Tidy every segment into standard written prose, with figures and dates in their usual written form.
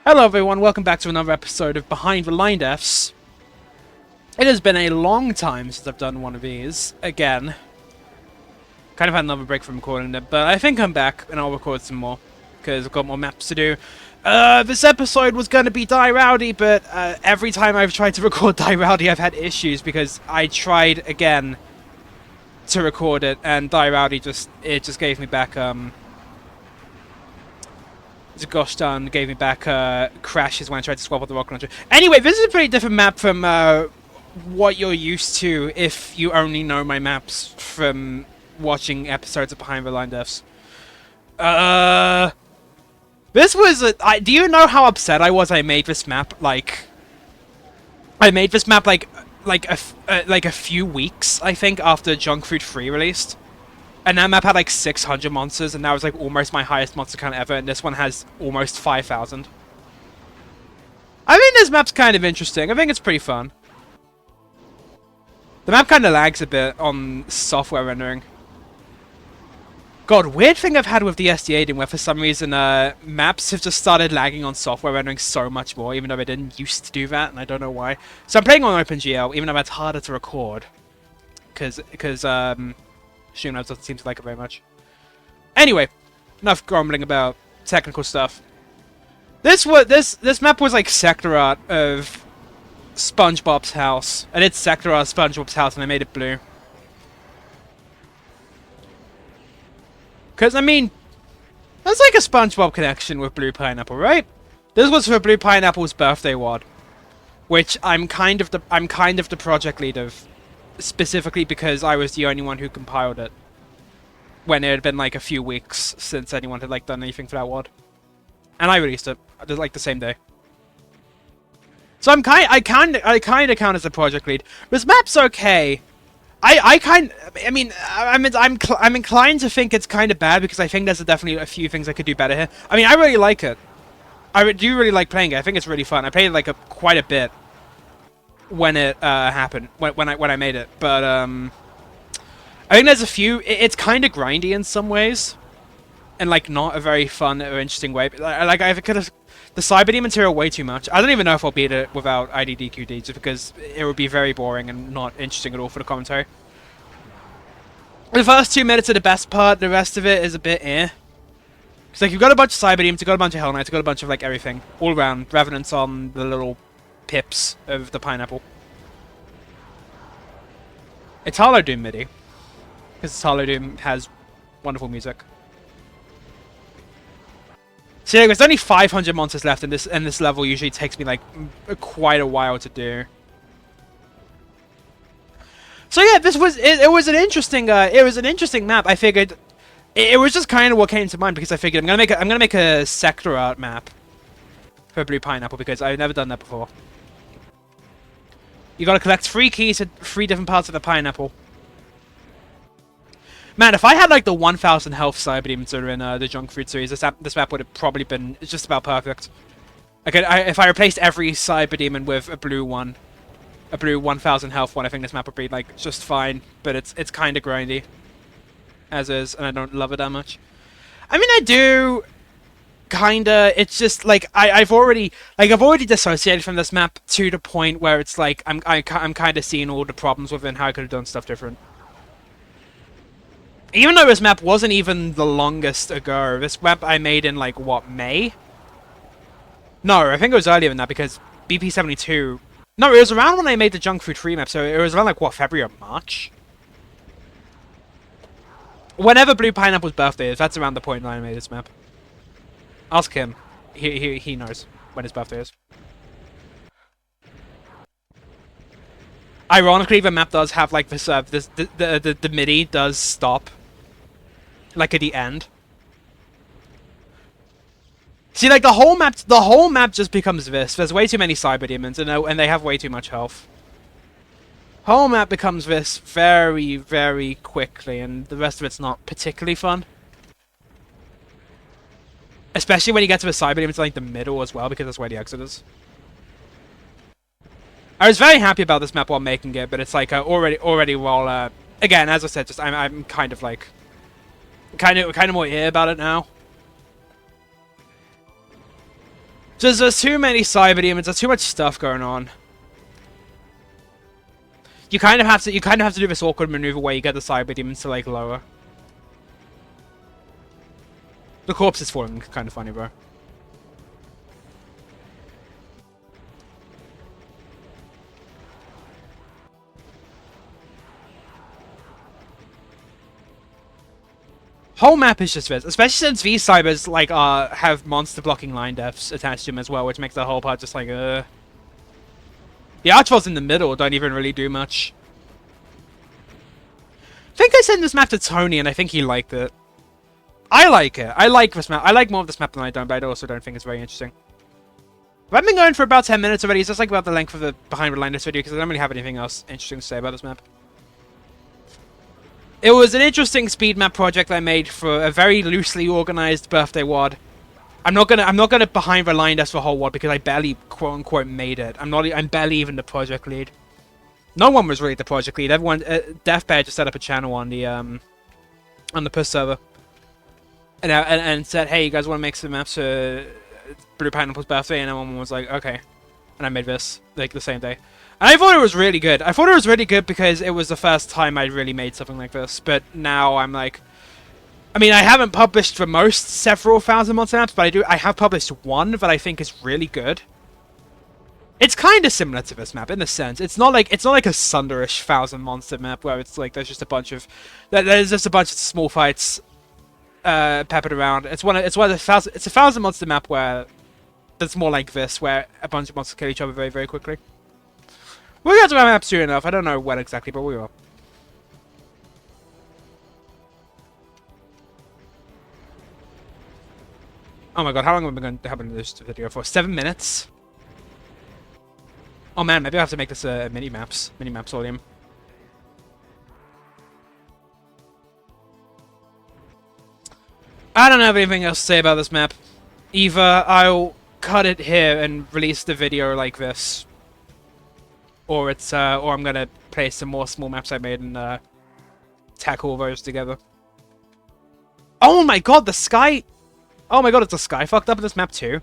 Hello everyone, welcome back to another episode of Behind the Linedefs. It has been a long time since I've done one of these, again. Kind of had another break from recording it, but I think I'm back and I'll record some more, because I've got more maps to do. This episode was going to be Die Rowdy, but every time I've tried to record Die Rowdy I've had issues, because I tried again to record it, and Die Rowdy just gave me back, gosh darn, gave me back crashes when I tried to swap out the rocket launcher. Anyway, this is a pretty different map from what you're used to if you only know my maps from watching episodes of Behind the Linedefs. This was do you know how upset I was I made this map? Like, I made this map like a few weeks, I think, after Junk Food 3 released. And that map had like 600 monsters, and that was like almost my highest monster count ever, and this one has almost 5,000. I think this map's kind of interesting. I think it's pretty fun. The map kind of lags a bit on software rendering. God, weird thing I've had with the SD8 where for some reason maps have just started lagging on software rendering so much more, even though they didn't used to do that, and I don't know why. So I'm playing on OpenGL, even though that's harder to record. Because Streamlabs doesn't seem to like it very much. Anyway, enough grumbling about technical stuff. This map was like sector art of SpongeBob's house. I did sector art of SpongeBob's house and I made it blue. Because, I mean, there's like a SpongeBob connection with Blue Pineapple, right? This was for Blue Pineapple's birthday WAD, which I'm kind of the project lead of. Specifically because I was the only one who compiled it when it had been like a few weeks since anyone had like done anything for that WAD, and I released it like the same day. So I kind of count as the project lead. This map's okay. I'm inclined to think it's kind of bad because I think there's definitely a few things I could do better here. I mean, I really like it. I do really like playing it. I think it's really fun. I played it like quite a bit when it happened, when I made it, but I think there's a few. It's kind of grindy in some ways, and like not a very fun or interesting way. But, like I could have the Cyberdeep material way too much. I don't even know if I'll beat it without IDDQD, just because it would be very boring and not interesting at all for the commentary. The first 2 minutes are the best part. The rest of it is a bit eh. It's like you've got a bunch of Cyberdeems, you've got a bunch of Hell Knights, you've got a bunch of like everything all around. Revenants on the little pips of the pineapple. It's Hollow Doom MIDI, because Hollow Doom has wonderful music. So yeah, there's only 500 monsters left, and this level usually takes me like quite a while to do. So yeah, it was an interesting map. I figured it was just kind of what came to mind because I figured I'm gonna make a sector art map for Blue Pineapple because I've never done that before. You gotta collect 3 keys at 3 different parts of the pineapple. Man, if I had like the 1,000 health Cyberdemons that are in the Junk Food series, this map would have probably been just about perfect. If I replaced every Cyberdemon with a blue 1,000 health one, I think this map would be like just fine. But it's kind of grindy, as is, and I don't love it that much. I mean, I do. Kinda, it's just like I've already dissociated from this map to the point where it's like I'm kind of seeing all the problems with it and how I could have done stuff different. Even though this map wasn't even the longest ago, this map I made in like what, May? No, I think it was earlier than that because bp72. No, it was around when I made the Junk Food 3 map, so it was around like what, February or March? Whenever Blue Pineapple's birthday is, that's around the point that I made this map. Ask him. He knows when his birthday is. Ironically, the map does have like this. The MIDI does stop, like at the end. See, like the whole map just becomes this. There's way too many Cyberdemons, and they have way too much health. Whole map becomes this very, very quickly, and the rest of it's not particularly fun. Especially when you get to the Cyberdemon, it's like the middle as well, because that's where the exit is. I was very happy about this map while making it, but it's like already while again, as I said, just I'm kind of like kind of more here about it now. There's too many cyber demons. There's too much stuff going on. You kind of have to do this awkward maneuver where you get the cyber demons to like lower. The corpse is falling. Kind of funny, bro. Whole map is just this, especially since these cybers like have monster blocking Linedefs attached to them as well, which makes the whole part just like The archvolts in the middle don't even really do much. I think I sent this map to Tony and I think he liked it. I like it. I like this map. I like more of this map than I don't, but I also don't think it's very interesting. I've been going for about 10 minutes already. It's just like about the length of the behind the Linedefs video because I don't really have anything else interesting to say about this map. It was an interesting speed map project I made for a very loosely organized birthday WAD. I'm not gonna behind the Linedefs for whole WAD because I barely quote unquote made it. I'm barely even the project lead. No one was really the project lead. Everyone, Deathbear just set up a channel on the PUSS server, and said, "Hey, you guys want to make some maps for Blue Pineapple's birthday?" And everyone was like, "Okay," and I made this like the same day. And I thought it was really good. I thought it was really good because it was the first time I'd really made something like this. But now I'm like, I mean, I haven't published the most several thousand monster maps, but I have published one that I think is really good. It's kind of similar to this map in a sense. It's not like a Sunderish 1000 monster map where it's like there's just a bunch of small fights peppered around. It's a 1000 monster map where it's more like this, where a bunch of monsters kill each other very, very quickly. We'll get to our map soon enough. I don't know when exactly, but we will. Oh my god, how long have we been having this video for? 7 minutes? Oh man, maybe I have to make this a mini-maps volume. I don't have anything else to say about this map. Either I'll cut it here and release the video like this, or I'm gonna play some more small maps I made and tackle all those together. Oh my god, the sky! Oh my god, is the sky fucked up in this map too?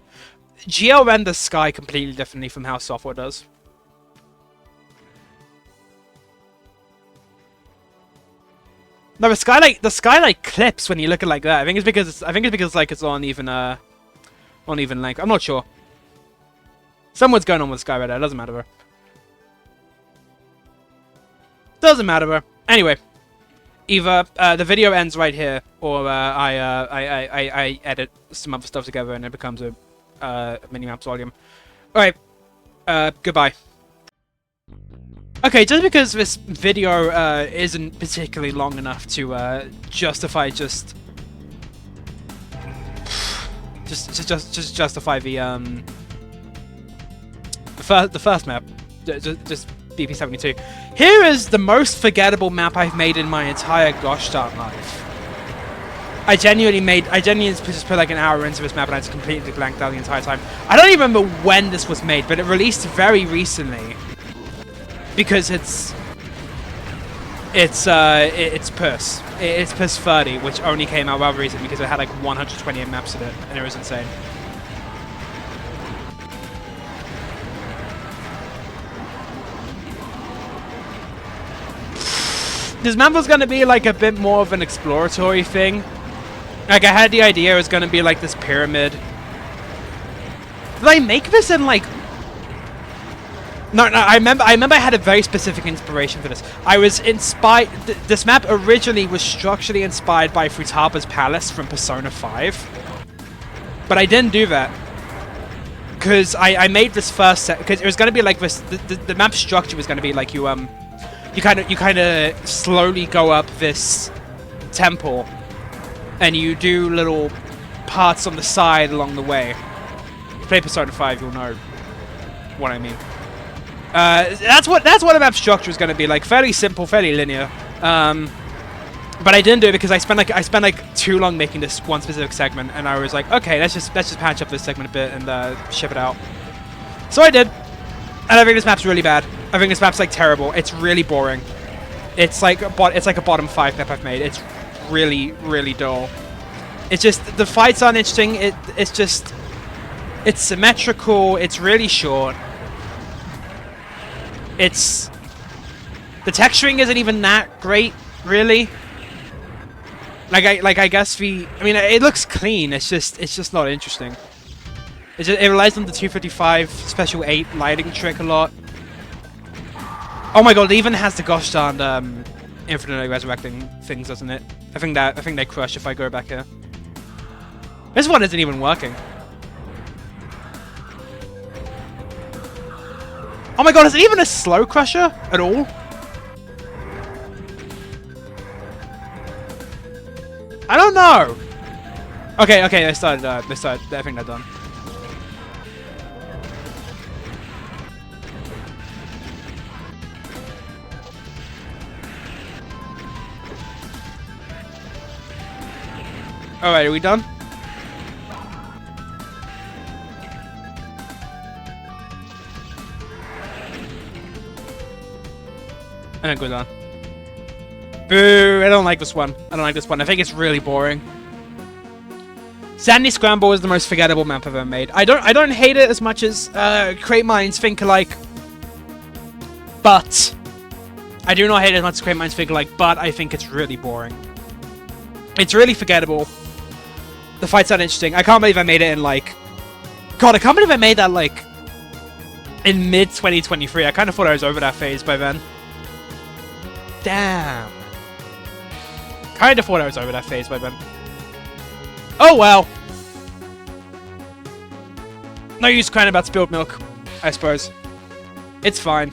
GL renders sky completely differently from how software does. No, the sky like clips when you look at it like that. I think it's because like it's on even length. I'm not sure. Something's going on with the sky right there. It doesn't matter, bro. Doesn't matter, bro. Anyway, either the video ends right here, or I edit some other stuff together and it becomes a mini-maps volume. Alright, goodbye. Okay, just because this video isn't particularly long enough to justify just justify the first map, just bp72. Here is the most forgettable map I've made in my entire gosh darn life. I genuinely just put like an hour into this map and I just completely blanked out the entire time. I don't even remember when this was made, but it released very recently. Because it's PUSS. It's PUSS 30, which only came out rather recently because it had like 128 maps in it, and it was insane. This map was gonna be like a bit more of an exploratory thing. Like I had the idea it was gonna be like this pyramid. Did I make this in like? No, I remember I had a very specific inspiration for this. I was inspired. This map originally was structurally inspired by Futaba's Palace from Persona 5, but I didn't do that because I made this first set because it was gonna be like this. The map structure was gonna be like you kind of slowly go up this temple, and you do little parts on the side along the way. If you play Persona 5, you'll know what I mean. That's what the map structure is going to be like. Fairly simple, fairly linear. But I didn't do it because I spent like too long making this one specific segment, and I was like, okay, let's just patch up this segment a bit and ship it out. So I did, and I think this map's really bad. I think this map's like terrible. It's really boring. It's like a bottom 5 map I've made. It's really, really dull. It's just the fights aren't interesting. It's just It's symmetrical. It's really short. It's... The texturing isn't even that great, really. I guess I mean, it looks clean. It's just not interesting. It relies on the 255 special 8 lighting trick a lot. Oh my god, it even has the gosh darned infinitely resurrecting things, doesn't it? I think they crush if I go back here. This one isn't even working. Oh my god, is it even a slow crusher at all? I don't know. Okay, they started. I think they're done. Alright, are we done? I think we're done. Boo! I don't like this one. I think it's really boring. Sandy Scramble is the most forgettable map I've ever made. I don't hate it as much as Create Minds Think Alike, but I do not hate it as much as Create Minds Think Alike, but I think it's really boring. It's really forgettable. The fights aren't interesting. I can't believe I made it in like... God, I can't believe I made that like in mid-2023. I kind of thought I was over that phase by then. Damn. Kind of thought I was over that phase by then. Oh well. No use crying about spilled milk, I suppose. It's fine.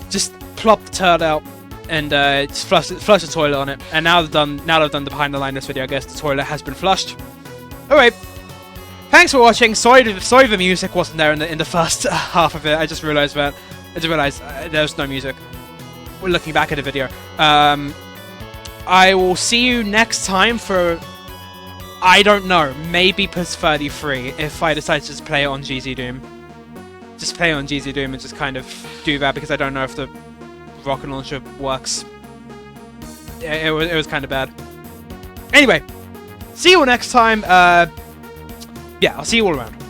Just plop the turd out and just flush the toilet on it. And now that I've done the behind the Linedefs video, I guess the toilet has been flushed. Alright. Thanks for watching. Sorry the music wasn't there in the first half of it. I just realized that. There's no music. We're looking back at the video. I will see you next time for, I don't know, maybe PUSS 33 if I decide to just play it on GZ Doom. Just play it on GZ Doom and just kind of do that because I don't know if the rocket launcher works. It was kind of bad. Anyway, see you all next time. Yeah, I'll see you all around.